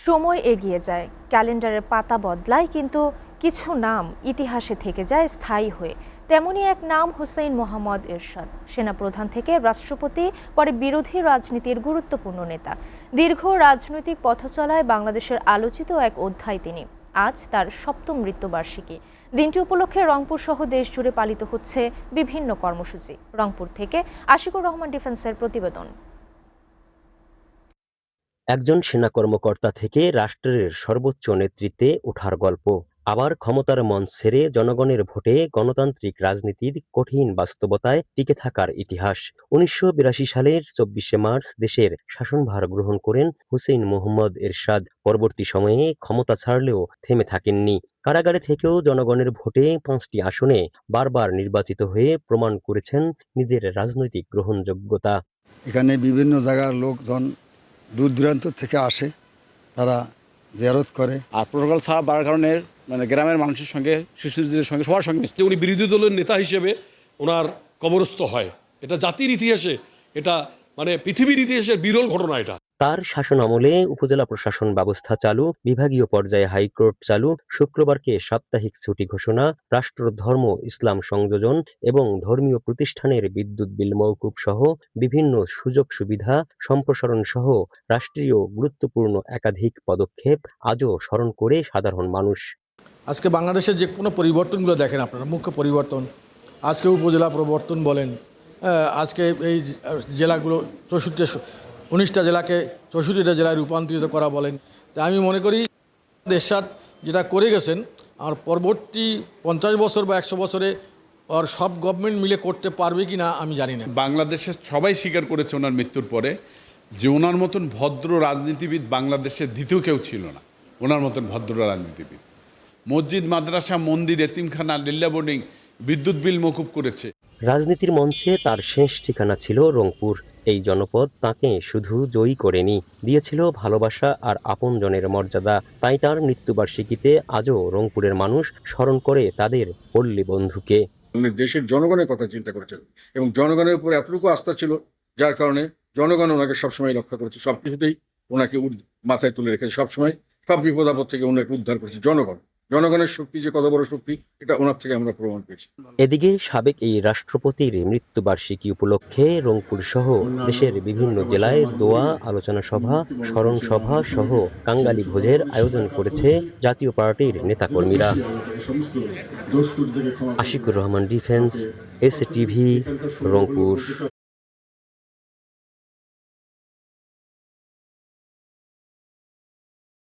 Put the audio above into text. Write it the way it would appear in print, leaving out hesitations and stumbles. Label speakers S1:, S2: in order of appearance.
S1: সময় এগিয়ে যায়, ক্যালেন্ডারের পাতা বদলায়, কিন্তু কিছু নাম ইতিহাসে থেকে যায় স্থায়ী হয়ে। তেমনই এক নাম হোসেইন মোহাম্মদ এরশাদ। সেনাপ্রধান থেকে রাষ্ট্রপতি, পরে বিরোধী রাজনীতির গুরুত্বপূর্ণ নেতা। দীর্ঘ রাজনৈতিক পথচলায় বাংলাদেশের আলোচিত এক অধ্যায় তিনি। আজ তার ৭ম মৃত্যুবার্ষিকী। দিনটি উপলক্ষে রংপুর সহ দেশ জুড়ে পালিত হচ্ছে বিভিন্ন কর্মসূচি। রংপুর থেকে আশিকুর রহমান ডিফেন্সের প্রতিবেদন।
S2: একজন সেনা কর্মকর্তা থেকে রাষ্ট্রের সর্বোচ্চ নেতৃত্বে ওঠার গল্প, আবার ক্ষমতার মঞ্চ ছেড়ে জনগণের ভোটে গণতান্ত্রিক রাজনীতির কঠিন বাস্তবতায় টিকে থাকার ইতিহাস। ১৯৮২ সালের ২৪শে মার্চ দেশের শাসনভার গ্রহণ করেন হোসেইন মোহাম্মদ এরশাদ। পরবর্তী সময়ে ক্ষমতা ছাড়লেও থেমে থাকেননি। কারাগারে থেকেও জনগণের ভোটে ৫টি আসনে বারবার নির্বাচিত হয়ে প্রমাণ করেছেন নিজের রাজনৈতিক গ্রহণযোগ্যতা।
S3: এখানে বিভিন্ন জায়গার লোকজন দূর দূরান্ত থেকে আসে, তারা জিয়ারত করে।
S4: আর প্রোটোকল ছাড়া বাড়ার কারণে গ্রামের মানুষের সঙ্গে, শিশুদের সঙ্গে, সবার সঙ্গে মিশতে
S5: উনি বিরোধী দলের নেতা হিসেবে ওনার কবরস্থ হয়। এটা জাতির ইতিহাসে, এটা পৃথিবীর ইতিহাসের বিরল ঘটনা। এটা
S2: তার শাসনামলে উপজেলা প্রশাসন ব্যবস্থা চালু, বিভাগীয় পর্যায়ে হাইকোর্ট চালু, শুক্রবারকে সাপ্তাহিক ছুটি ঘোষণা, রাষ্ট্র ধর্ম ইসলাম সংযোজন এবং ধর্মীয় প্রতিষ্ঠানের বিদ্যুৎ বিল মওকুফ সহ বিভিন্ন সুযোগ সুবিধা সম্প্রসারণ সহ রাষ্ট্রীয় গুরুত্বপূর্ণ একাধিক পদক্ষেপ আজও স্মরণ করে সাধারণ মানুষ।
S6: আজকে বাংলাদেশের যে কোনো পরিবর্তনগুলো দেখেন আপনারা, মুখ্য পরিবর্তন, আজকে উপজেলা প্রবর্তন বলেন, আজকে এই জেলাগুলো 19টা জেলাকে 64টা জেলায় রূপান্তরিত করা বলেন। তা আমি মনে করি এরশাদ যেটা করে গেছেন, আর পরবর্তী 50 বছর বা 100 বছরে আর সব গভর্নমেন্ট মিলে করতে পারবে কি না আমি জানি না।
S7: বাংলাদেশের সবাই স্বীকার করেছে ওনার মৃত্যুর পরে যে ওনার মতন ভদ্র রাজনীতিবিদ বাংলাদেশের দ্বিতীয় কেউ ছিল না। ওনার মতন ভদ্র রাজনীতিবিদ মসজিদ, মাদ্রাসা, মন্দির, এতিমখানা, লিল্লা বোর্ডিং, বিদ্যুৎ বিল মওকুফ করেছে।
S2: রাজনীতির মঞ্চে তার শেষ ঠিকানা ছিল রংপুর। এই জনপদ তাকে শুধু জয়ী করেনি, দিয়েছিল ভালোবাসা আর আপনজনের মর্যাদা। তাই তার মৃত্যুবার্ষিকীতে আজও রংপুরের মানুষ স্মরণ করে তাদের পল্লী বন্ধুকে।
S8: উনি দেশের জনগণের কথা চিন্তা করেছেন এবং জনগণের উপর এতটুকু আস্থা ছিল যার কারণে জনগণ ওনাকে সবসময় রক্ষা করেছে। সব কিছুতেই ওনাকে মাথায় তুলে রেখেছে, সবসময় সব বিপদ আপদ থেকে ওনাকে উদ্ধার করেছে জনগণের শক্তি যে কত বড় শক্তি এটা ওনার থেকে আমরা প্রমাণ পেয়েছি।
S2: এদিকে সাবেক এই রাষ্ট্রপতির মৃত্যুবার্ষিকী উপলক্ষে রংপুর সহ দেশের বিভিন্ন জেলায় দোয়া, আলোচনা সভা, স্মরণ সভা সহ কাঙ্গালি ভোজের আয়োজন করেছে জাতীয় পার্টির নেতাকর্মীরা। Ashikur Rahman defence, STV, Rangpur.